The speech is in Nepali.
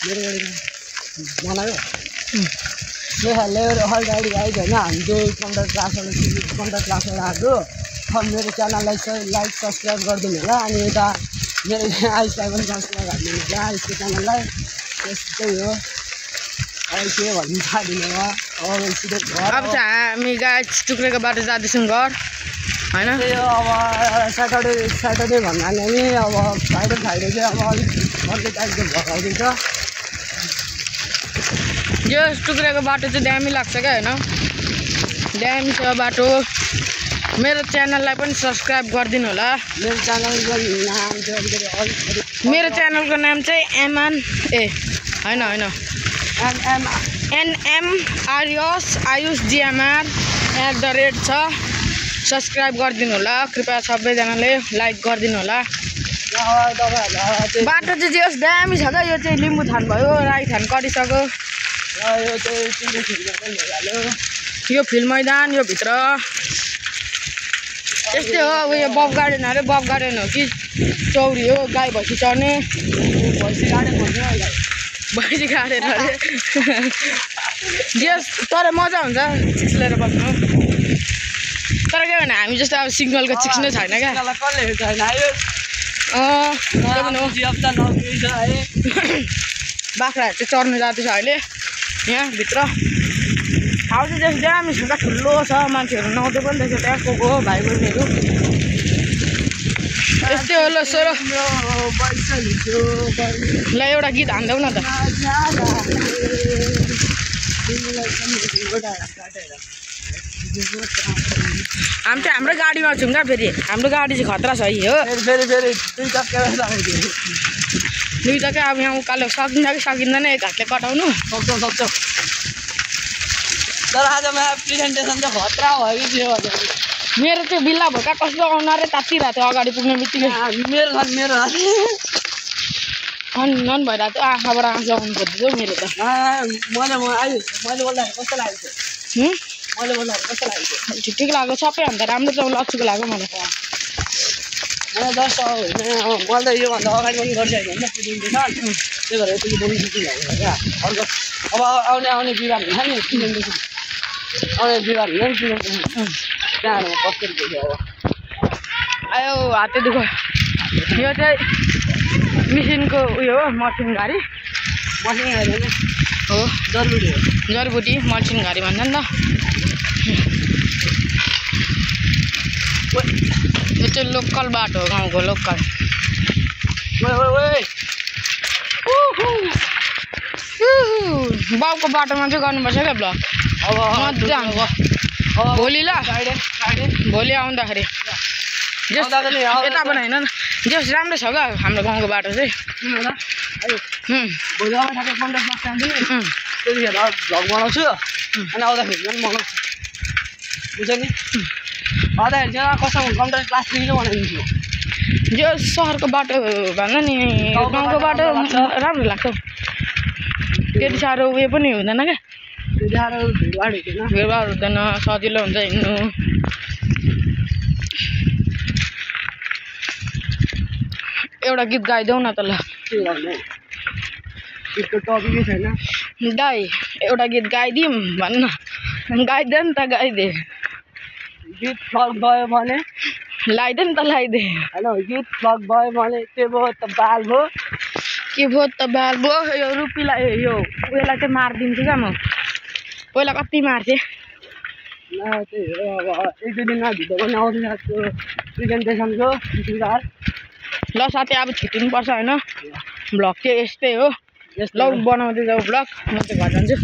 मेरो गाडी बनायो ले हल गाडी आइज हैन हाम्रो कन्ट्याक्ट क्लासबाट आएको मेरो च्यानललाई लाइक सब्स्क्राइब गरिदिनु होला अनि यता मेरो आइसलाई पनि सब्स्क्राइब गरिदिनु होला आइसको च्यानललाई त्यस्तै हो अहिले के भन्नु थाल्दिनु हो अब सिधै घर अब चाहिँ हामी गाइस टुक्रेको बाटो जाँदैछौँ घर हैन अब सैटरडे भन्नाले नि अब फ्राइडे चाहिँ अब अलिक अर्कै टाइपको भगाइदिन्छ यो टुक्रेको बाटो चाहिँ दामी लाग्छ क्या हैन दामी छ बाटो मेरो च्यानललाई पनि सब्स्क्राइब गरिदिनु होला मेरो च्यानलको नाम चाहिँ एमएन हैन NM आयुष GMR @ छ सब्स्क्राइब गरिदिनु होला कृपया सबैजनाले लाइक गरिदिनु होला बाटो चाहिँ जे होस् दामी छ क्या यो चाहिँ लिम्बू थान भयो राई थान करिसक्यो यो फिल्ड मैदान यो भित्र यस्तै हो उयो बब गार्डन अरे बब गार्डन हो कि चौरी हो गाई भैँसी चर्ने भैँसी गार्डन अरे जे तर मजा हुन्छ चिक्स लिएर बस्नु तर के भने हामी जस्तो अब सिग्नलको चिक्स नै छैन क्या बाख्राहरू चाहिँ चर्नु जाँदैछ अहिले यहाँ भित्र ठाउँ चाहिँ जस्तो दामी छ ठुलो छ मान्छेहरू नआउँदै पनि रहेछ त्यहाँ को भाइ बहिनीहरू यस्तै हो ल सोह्र ल एउटा गीत हान्दैौ न त हामी चाहिँ हाम्रो गाडीमा छौँ क्या फेरि हाम्रो गाडी चाहिँ खतरा छ है हो दुई चक्का अब यहाँ उकालो सकिन्छ कि सकिँदैन एक हातले कटाउनु सक्छ तर आजमा प्रेजेन्टेसन चाहिँ खतरा भयो कि थियो मेरो चाहिँ बिल्ला भोका कस्तो आउनु अरे तातिरहेको थियो अगाडि पुग्ने बित्तिकै मेरो नन भइरहेको थियो आँखाबाट आँखा आउनु खोज्दैछ मेरो त मैले बोल्दाखेरि कस्तो लागेको थियो मैले बोल्दाखेरि कस्तो लागेको थियो ठिक लाग्यो सबैभन्दा राम्रो चाहिँ लक्ष्यको लाग्यो मलाई जस्ट मैले त योभन्दा अगाडि पनि गरिसकेको होइन प्रेजेन्टेसन त्यही भएर यति बोल्नु सक्नु भएको क्या अर्को अब आउने बिहिबार हुन्छ नि प्रेजेन्टेसन आउने बिहिबार हुन्छ नि प्रेजेन्टेसन त्यहाँ कस्तो थियो अब आयो हातै दुःख यो चाहिँ मिसिनको उयो हो मसिन गाडी हो जरबुटी मसिन गाडी भन्छ नि त यो चाहिँ लोकल बाटो हो गाउँको लोकल बाउको बाटोमा चाहिँ गर्नुपर्छ क्या ब्लग अब मजा आउँछ भोलि ल भोलि आउँदाखेरि यता पनि होइन जस राम्रो छ क्या हाम्रो गाउँको बाटो चाहिँ भोलि आउँदाखेरि कन्ट्याक्ट जान्छु नि त्यतिखेर भ्लग बनाउँछु अनि आउँदाखेरि पनि बनाउँछु बुझ्छ नि आउँदाखेरि चाहिँ कसैको कन्ट्याक्ट क्लास लिएर बनाइदिन्छु यो सहरको बाटो भन्दा नि गाउँको बाटो राम्रो लाग्छ त्यति साह्रो उयो पनि हुँदैन क्या भिडभाड हुँदैन सजिलो हुन्छ हिँड्नु एउटा गीत गाइदेऊ न त ल टपिकै छैन दाइ एउटा गीत गाइदिउँ भन्न गाइदे नि त गाइदे गीत फ्लग भयो भने लगाइदे नि त लगाइदे होइन गीत फ्लग भयो भने के भयो त बाल भयो के भयो त बाल भयो यो रुपीलाई यो उयोलाई चाहिँ मारिदिन्छु क्या म पहिला कति मार्थेँ त्यही हो अब एक दुई दिनमा भिडियो पनि आउँदैछ प्रेजेन्टेसनको बिहिबार ल साथी अब छुट्टिनुपर्छ होइन भ्लग चाहिँ यस्तै हो ल बनाउँदै जाऊ भ्लग म चाहिँ घर जान्छु